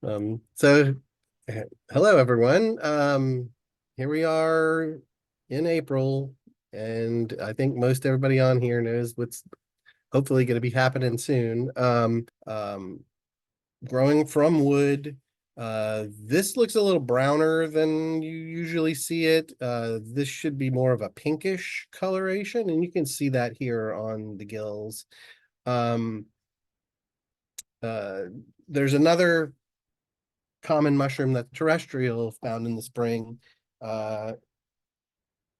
So hello everyone. Here we are in April, and I think most everybody on here knows what's hopefully going to be happening soon. Growing from wood. This looks a little browner than you usually see it. This should be more of a pinkish coloration, and you can see that here on the gills. Um, uh, there's another common mushroom that's terrestrial found in the spring. Uh,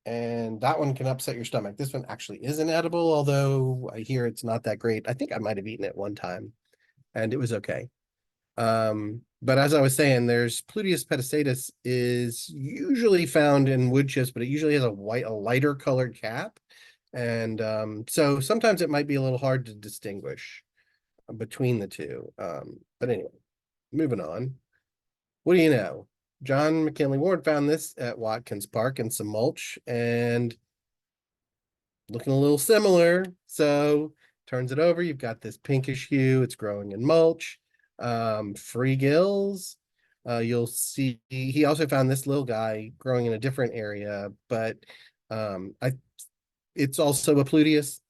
and that one can upset your stomach. This one actually isn't edible, although I hear it's not that great. I think I might have eaten it one time and it was okay. But as I was saying, there's Pluteus pedicellus is usually found in wood chips, but it usually has a lighter colored cap. And so sometimes it might be a little hard to distinguish between the two. But anyway, moving on. What do you know? John McKinley Ward found this at Watkins Park in some mulch and looking a little similar. So turns it over. You've got this pinkish hue. It's growing in mulch. Free gills. You'll see he also found this little guy growing in a different area, but I it's also a Pluteus.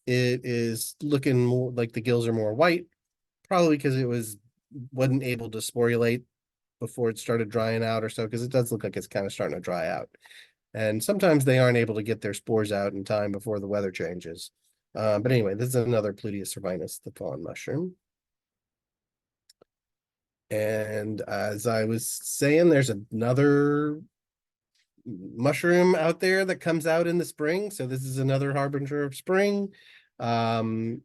It is looking more like the gills are more white, probably because it wasn't able to sporulate before it started drying out or so, because it does look like it's kind of starting to dry out. And sometimes they aren't able to get their spores out in time before the weather changes. But anyway, this is another Pluteus cervinus, the fawn mushroom. And as I was saying, there's another mushroom out there that comes out in the spring. So this is another harbinger of spring. Um,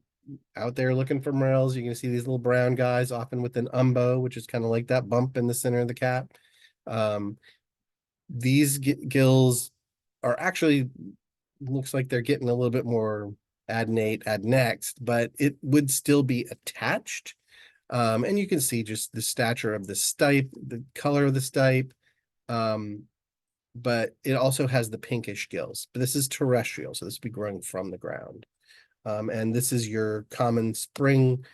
Out there looking for morels, you can see these little brown guys, often with an umbo, which is kind of like that bump in the center of the cap. Um, these gills are actually looks like they're getting a little bit more adnate, adnext, but it would still be attached. And you can see just the stature of the stipe, the color of the stipe. Um, but it also has the pinkish gills. But this is terrestrial, so this would be growing from the ground. And this is your common spring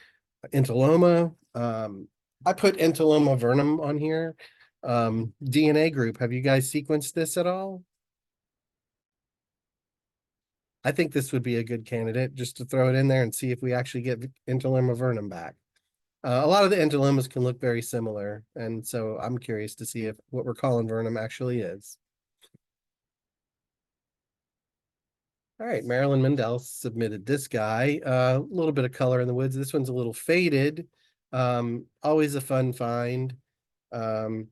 Entoloma. I put Entoloma vernum on here. DNA group. Have you guys sequenced this at all? I think this would be a good candidate just to throw it in there and see if we actually get Entoloma vernum back. A lot of the Entolomas can look very similar, and so I'm curious to see if what we're calling vernum actually is. All right, Marilyn Mendel submitted this guy. A little bit of color in the woods. This one's a little faded. Always a fun find. Um,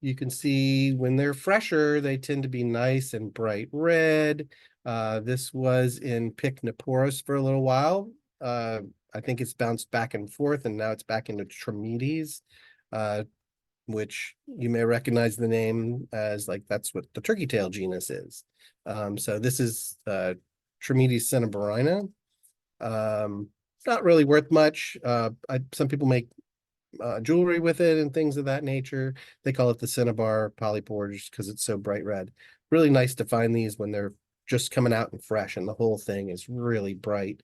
you can see when they're fresher, they tend to be nice and bright red. This was in Pycnoporus for a little while. I think it's bounced back and forth, and now it's back into Trametes, which you may recognize the name as like that's what the turkey tail genus is. So this is Trametes cinnabarina. Not really worth much. Some people make jewelry with it and things of that nature. They call it the cinnabar polypore just because it's so bright red. Really nice to find these when they're just coming out and fresh, and the whole thing is really bright.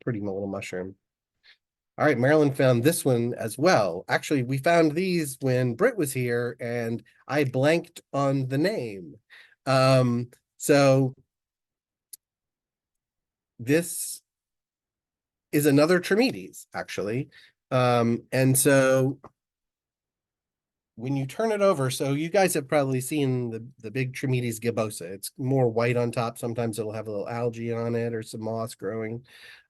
Pretty little mushroom. All right, Marilyn found this one as well. Actually, we found these when Britt was here, and I blanked on the name. So this is another Trametes, actually. And so when you turn it over, so you guys have probably seen the big Trametes gibbosa. It's more white on top. Sometimes it'll have a little algae on it or some moss growing.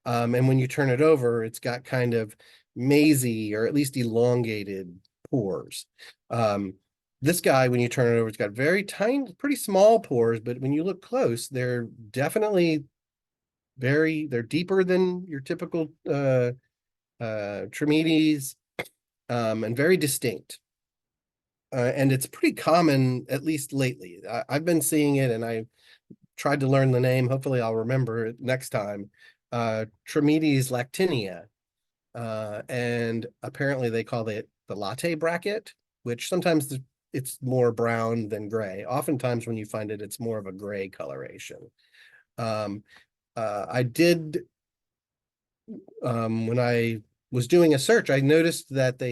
And when you turn it over, it's got kind of mazy or at least elongated pores. This guy, when you turn it over, it's got very tiny, pretty small pores, but when you look close, they're definitely they're deeper than your typical Trametes, and very distinct. And it's pretty common, at least lately. I've been seeing it, and I tried to learn the name. Hopefully, I'll remember it next time. Trametes lactinea, and apparently they call it the latte bracket, which sometimes it's more brown than gray. Oftentimes, when you find it, it's more of a gray coloration. I did when I was doing a search, I noticed that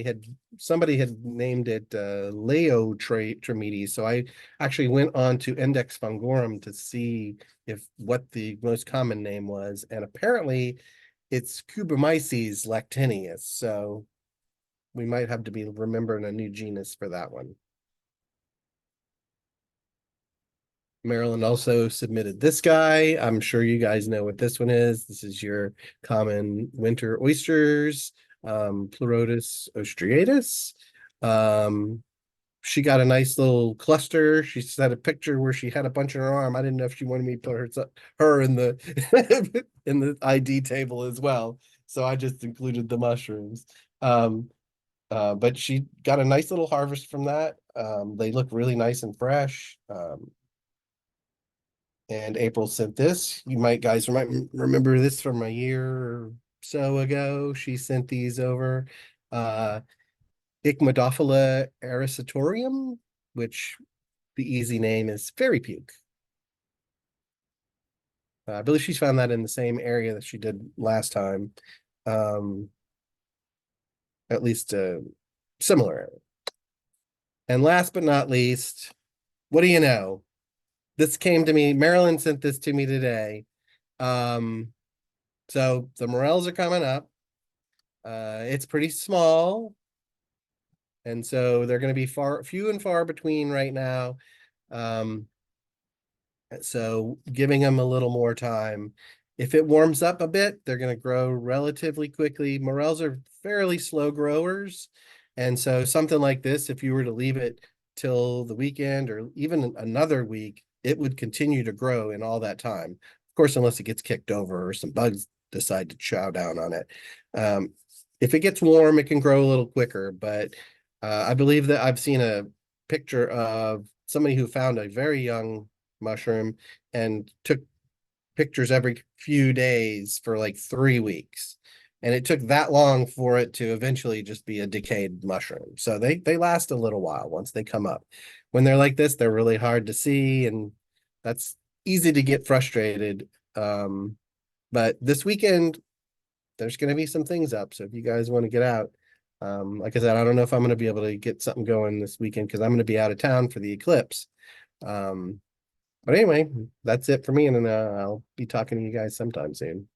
somebody had named it Leo Trametes. So I actually went on to Index Fungorum to see if what the most common name was, and apparently it's Cubomyces lactinius. So we might have to be remembering a new genus for that one. Maryland also submitted this guy. I'm sure you guys know what this one is. This is your common winter oysters, Pleurotus ostriatus. She got a nice little cluster. She sent a picture where she had a bunch in her arm. I didn't know if she wanted me to put her in the in the ID table as well. So I just included the mushrooms. But she got a nice little harvest from that. They look really nice and fresh. And April sent this. You might remember this from a year or so ago. She sent these over. Uh, Ichmodophylla erisatorium, which the easy name is fairy puke. I believe she's found that in the same area that she did last time. Um, at least similar area. And last but not least, what do you know? This came to me. Marilyn sent this to me today. So the morels are coming up. It's pretty small, and so they're going to be few and far between right now. Um, so giving them a little more time. If it warms up a bit, they're going to grow relatively quickly. Morels are fairly slow growers, and so something like this, if you were to leave it till the weekend or even another week, it would continue to grow in all that time. Of course, unless it gets kicked over or some bugs decide to chow down on it. If it gets warm, it can grow a little quicker, but I believe that I've seen a picture of somebody who found a very young mushroom and took pictures every few days for like 3 weeks. And it took that long for it to eventually just be a decayed mushroom. So they last a little while once they come up. When they're like this, they're really hard to see, and that's easy to get frustrated. But this weekend, there's going to be some things up. So if you guys want to get out, like I said, I don't know if I'm going to be able to get something going this weekend because I'm going to be out of town for the eclipse. But anyway, that's it for me, and then I'll be talking to you guys sometime soon.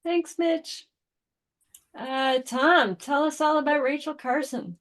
Thanks, Mitch. Tom, tell us all about Rachel Carson.